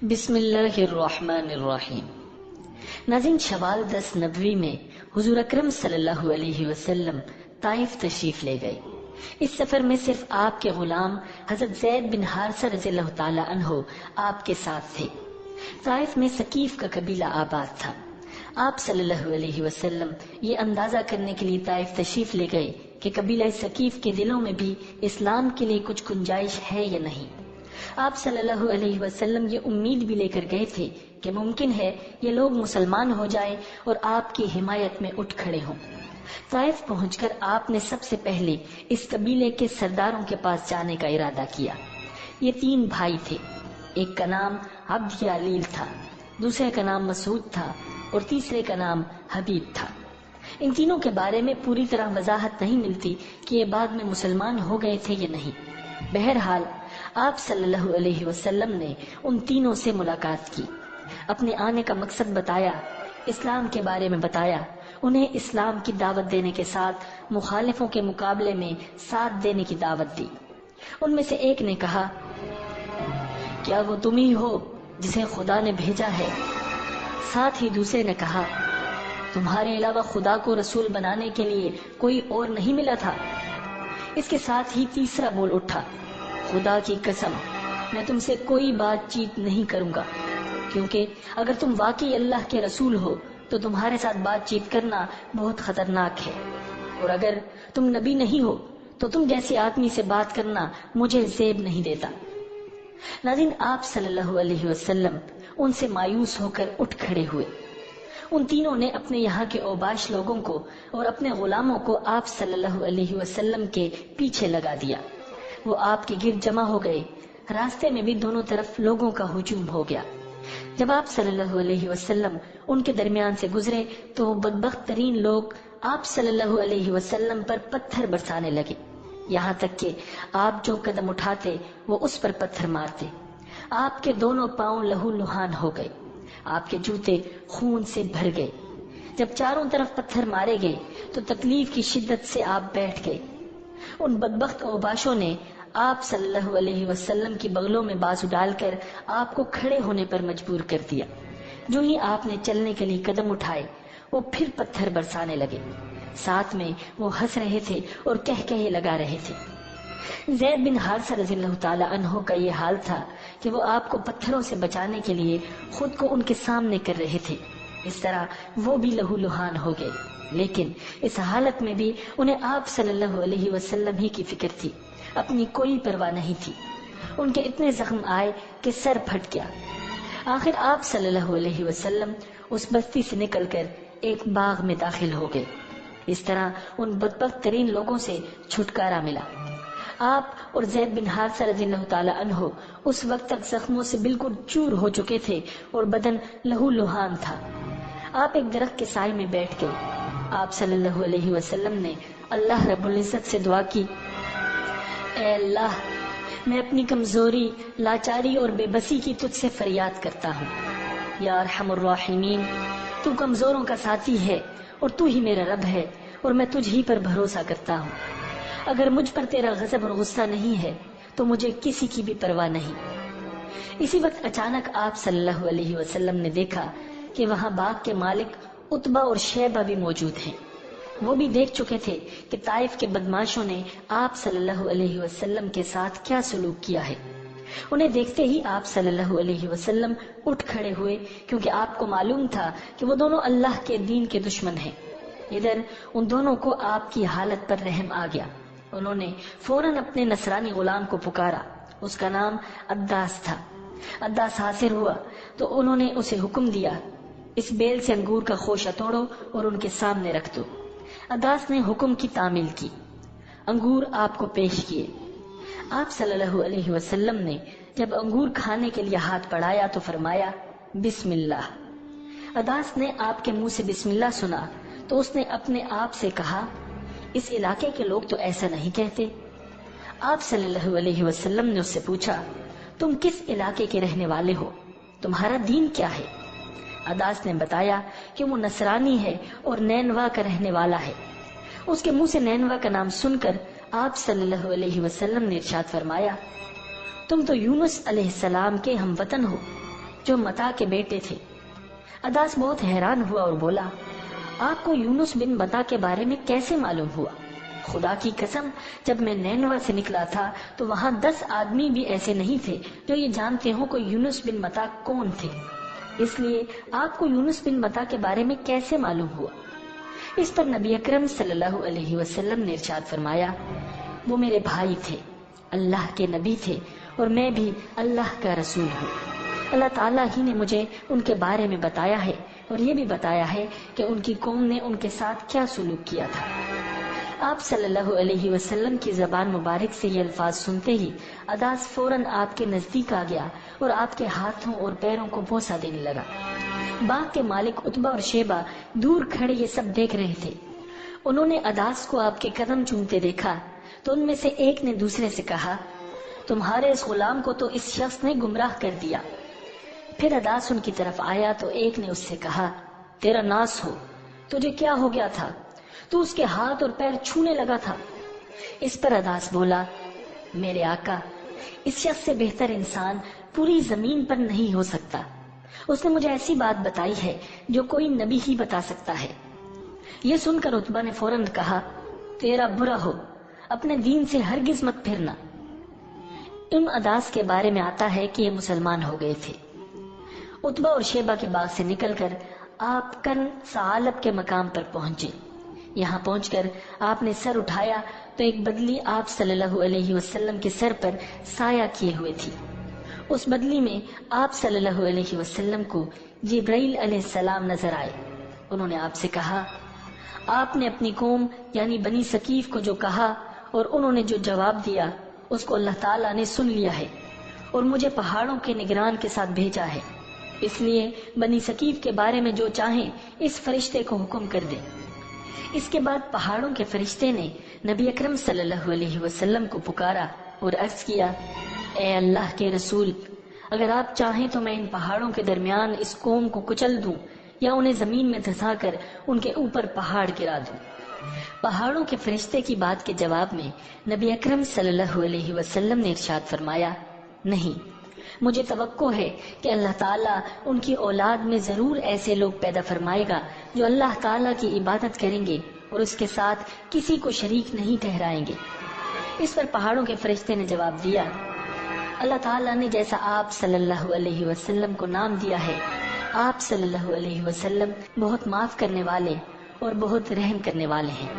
بسم اللہ الرحمن الرحیم۔ ناظرین، شوال 10 نبوی میں حضور اکرم صلی اللہ علیہ وسلم طائف تشریف لے گئے۔ اس سفر میں صرف آپ کے غلام حضرت زید بن حارثہ رضی اللہ تعالی عنہ آپ کے ساتھ تھے۔ طائف میں ثقیف کا قبیلہ آباد تھا۔ آپ صلی اللہ علیہ وسلم یہ اندازہ کرنے کے لیے طائف تشریف لے گئے کہ قبیلہ ثقیف کے دلوں میں بھی اسلام کے لیے کچھ گنجائش ہے یا نہیں۔ آپ صلی اللہ علیہ وسلم یہ امید بھی لے کر گئے تھے کہ ممکن ہے یہ لوگ مسلمان ہو جائیں اور آپ کی حمایت میں اٹھ کھڑے ہوں۔ طائف پہنچ کر آپ نے سب سے پہلے اس قبیلے کے سرداروں کے پاس جانے کا ارادہ کیا۔ یہ 3 بھائی تھے، ایک کا نام عبد یعلیل تھا، دوسرے کا نام مسعود تھا اور تیسرے کا نام حبیب تھا۔ ان تینوں کے بارے میں پوری طرح وضاحت نہیں ملتی کہ یہ بعد میں مسلمان ہو گئے تھے یا نہیں۔ بہرحال آپ صلی اللہ علیہ وسلم نے ان تینوں سے ملاقات کی، اپنے آنے کا مقصد بتایا، اسلام کے بارے میں بتایا، انہیں اسلام کی دعوت دینے کے ساتھ مخالفوں کے مقابلے میں ساتھ دینے کی دعوت دی۔ ان میں سے ایک نے کہا، کیا وہ تم ہی ہو جسے خدا نے بھیجا ہے؟ ساتھ ہی دوسرے نے کہا، تمہارے علاوہ خدا کو رسول بنانے کے لیے کوئی اور نہیں ملا تھا؟ اس کے ساتھ ہی تیسرا بول اٹھا، خدا کی قسم، میں تم سے کوئی بات چیت نہیں کروں گا، کیونکہ اگر تم واقعی اللہ کے رسول ہو تو تمہارے ساتھ بات چیت کرنا بہت خطرناک ہے، اور اگر تم نبی نہیں ہو تو تم جیسے آدمی سے بات کرنا مجھے زیب نہیں دیتا۔ ناظرین، آپ صلی اللہ علیہ وسلم ان سے مایوس ہو کر اٹھ کھڑے ہوئے۔ ان تینوں نے اپنے یہاں کے اوباش لوگوں کو اور اپنے غلاموں کو آپ صلی اللہ علیہ وسلم کے پیچھے لگا دیا۔ وہ آپ کے گرد جمع ہو گئے۔ راستے میں بھی دونوں طرف لوگوں کا ہجوم ہو گیا۔ جب آپ صلی اللہ علیہ وسلم ان کے درمیان سے گزرے تو وہ بدبخت ترین لوگ آپ صلی اللہ علیہ وسلم پر پتھر برسانے لگے، یہاں تک کہ آپ جو قدم اٹھاتے وہ اس پر پتھر مارتے۔ آپ کے دونوں پاؤں لہو لہان ہو گئے، آپ کے جوتے خون سے بھر گئے۔ جب چاروں طرف پتھر مارے گئے تو تکلیف کی شدت سے آپ بیٹھ گئے۔ ان بدبخت اوباشوں نے آپ صلی اللہ علیہ وسلم کی بغلوں میں بازو ڈال کر آپ کو کھڑے ہونے پر مجبور کر دیا۔ جو ہی آپ نے چلنے کے لیے قدم اٹھائے وہ پھر پتھر برسانے لگے، ساتھ میں وہ ہنس رہے تھے اور کہے لگا رہے تھے۔ زید بن حارثہ رضی اللہ تعالی عنہ کا یہ حال تھا کہ وہ آپ کو پتھروں سے بچانے کے لیے خود کو ان کے سامنے کر رہے تھے۔ اس طرح وہ بھی لہو لہان ہو گئے، لیکن اس حالت میں بھی انہیں آپ صلی اللہ علیہ وسلم ہی کی فکر تھی، اپنی کوئی پرواہ نہیں تھی۔ ان کے اتنے زخم آئے کہ سر پھٹ گیا۔ آخر آپ صلی اللہ علیہ وسلم اس بستی سے نکل کر ایک باغ میں داخل ہو گئے۔ اس طرح ان بدبخت ترین لوگوں سے چھٹکارا ملا۔ آپ اور زید بن حارثہ رضی اللہ تعالی عنہ اس وقت تک زخموں سے بالکل چور ہو چکے تھے اور بدن لہو لہان تھا۔ آپ ایک درخت کے سائے میں بیٹھ گئے۔ آپ صلی اللہ علیہ وسلم نے اللہ رب العزت سے دعا کی، اے اللہ، میں اپنی کمزوری، لاچاری اور بے بسی کی تجھ سے فریاد کرتا ہوں۔ یا ارحم الراحمین، تو کمزوروں کا ساتھی ہے اور تو ہی میرا رب ہے اور میں تجھ ہی پر بھروسہ کرتا ہوں۔ اگر مجھ پر تیرا غضب اور غصہ نہیں ہے تو مجھے کسی کی بھی پرواہ نہیں۔ اسی وقت اچانک آپ صلی اللہ علیہ وسلم نے دیکھا کہ وہاں باغ کے مالک عتبہ اور شیبہ بھی موجود ہیں۔ وہ بھی دیکھ چکے تھے کہ طائف کے بدماشوں نے آپ صلی اللہ علیہ وسلم کے ساتھ کیا سلوک کیا ہے۔ انہیں دیکھتے ہی آپ صلی اللہ علیہ وسلم اٹھ کھڑے ہوئے، کیونکہ آپ کو معلوم تھا کہ وہ دونوں اللہ کے دین کے دشمن ہیں۔ ادھر ان دونوں کو آپ کی حالت پر رحم آ گیا۔ انہوں نے فوراً اپنے نصرانی غلام کو پکارا، اس کا نام عداس تھا۔ عداس حاضر ہوا تو انہوں نے اسے حکم دیا، اس بیل سے انگور کا خوشہ توڑو اور ان کے سامنے رکھ دو۔ عداس نے حکم کی تعمیل کی، انگور آپ کو پیش کیے۔ آپ صلی اللہ علیہ وسلم نے جب انگور کھانے کے لیے ہاتھ بڑھایا تو فرمایا، بسم اللہ۔ عداس نے آپ کے منہ سے بسم اللہ سنا تو اس نے اپنے آپ سے کہا، اس علاقے کے لوگ تو ایسا نہیں کہتے۔ آپ صلی اللہ علیہ وسلم نے اس سے پوچھا، تم کس علاقے کے رہنے والے ہو؟ تمہارا دین کیا ہے؟ عداس نے بتایا کہ وہ نصرانی ہے اور نینوا کا رہنے والا ہے۔ اس کے منہ سے نینوا کا نام سن کر آپ صلی اللہ علیہ وسلم نے ارشاد فرمایا، تم تو یونس علیہ السلام کے ہم وطن ہو، جو متا کے بیٹے تھے۔ عداس بہت حیران ہوا اور بولا، آپ کو یونس بن متا کے بارے میں کیسے معلوم ہوا؟ خدا کی قسم، جب میں نینوا سے نکلا تھا تو وہاں 10 آدمی بھی ایسے نہیں تھے جو یہ جانتے ہوں کہ یونس بن متا کون تھے، اس لیے آپ کو یونس بن متا کے بارے میں کیسے معلوم ہوا؟ اس پر نبی اکرم صلی اللہ علیہ وسلم نے ارشاد فرمایا، وہ میرے بھائی تھے، اللہ کے نبی تھے اور میں بھی اللہ کا رسول ہوں۔ اللہ تعالیٰ ہی نے مجھے ان کے بارے میں بتایا ہے اور یہ بھی بتایا ہے کہ ان کی قوم نے ان کے ساتھ کیا سلوک کیا تھا۔ آپ صلی اللہ علیہ وسلم کی زبان مبارک سے یہ الفاظ سنتے ہی عداس فوراً آپ کے نزدیک آ گیا اور آپ کے ہاتھوں اور پیروں کو بوسہ دینے لگا۔ باغ کے مالک عتبہ اور شیبہ دور کھڑے یہ سب دیکھ رہے تھے۔ انہوں نے عداس کو آپ کے قدم چومتے دیکھا تو ان میں سے ایک نے دوسرے سے کہا، تمہارے اس غلام کو تو اس شخص نے گمراہ کر دیا۔ پھر عداس ان کی طرف آیا تو ایک نے اس سے کہا، تیرا ناس ہو، تجھے کیا ہو گیا تھا؟ تو اس کے ہاتھ اور پیر چھونے لگا تھا۔ اس پر عداس بولا، میرے آقا، اس شخص سے بہتر انسان پوری زمین پر نہیں ہو سکتا۔ اس نے مجھے ایسی بات بتائی ہے جو کوئی نبی ہی بتا سکتا ہے۔ یہ سن کر عتبہ نے فوراً کہا، تیرا برا ہو، اپنے دین سے ہرگز مت پھرنا۔ ان عداس کے بارے میں آتا ہے کہ یہ مسلمان ہو گئے تھے۔ عتبہ اور شیبہ کے باغ سے نکل کر آپ کرن ثعالب کے مقام پر پہنچے۔ یہاں پہنچ کر آپ نے سر اٹھایا تو ایک بدلی آپ صلی اللہ علیہ وسلم کے سر پر سایہ کیے ہوئے تھی۔ اس بدلی میں آپ صلی اللہ علیہ وسلم کو جبرائیل علیہ السلام نظر آئے۔ انہوں نے آپ سے کہا، آپ نے اپنی قوم یعنی بنی ثقیف کو جو کہا اور انہوں نے جو جواب دیا اس کو اللہ تعالیٰ نے سن لیا ہے اور مجھے پہاڑوں کے نگران کے ساتھ بھیجا ہے، اس لیے بنی ثقیف کے بارے میں جو چاہیں اس فرشتے کو حکم کر دیں۔ اس کے بعد پہاڑوں کے فرشتے نے نبی اکرم صلی اللہ علیہ وسلم کو پکارا اور عرض کیا، اے اللہ کے رسول، اگر آپ چاہیں تو میں ان پہاڑوں کے درمیان اس قوم کو کچل دوں یا انہیں زمین میں دھسا کر ان کے اوپر پہاڑ گرا دوں۔ پہاڑوں کے فرشتے کی بات کے جواب میں نبی اکرم صلی اللہ علیہ وسلم نے ارشاد فرمایا، نہیں، مجھے توقع ہے کہ اللہ تعالیٰ ان کی اولاد میں ضرور ایسے لوگ پیدا فرمائے گا جو اللہ تعالیٰ کی عبادت کریں گے اور اس کے ساتھ کسی کو شریک نہیں ٹھہرائیں گے۔ اس پر پہاڑوں کے فرشتے نے جواب دیا، اللہ تعالیٰ نے جیسا آپ صلی اللہ علیہ وسلم کو نام دیا ہے، آپ صلی اللہ علیہ وسلم بہت معاف کرنے والے اور بہت رحم کرنے والے ہیں۔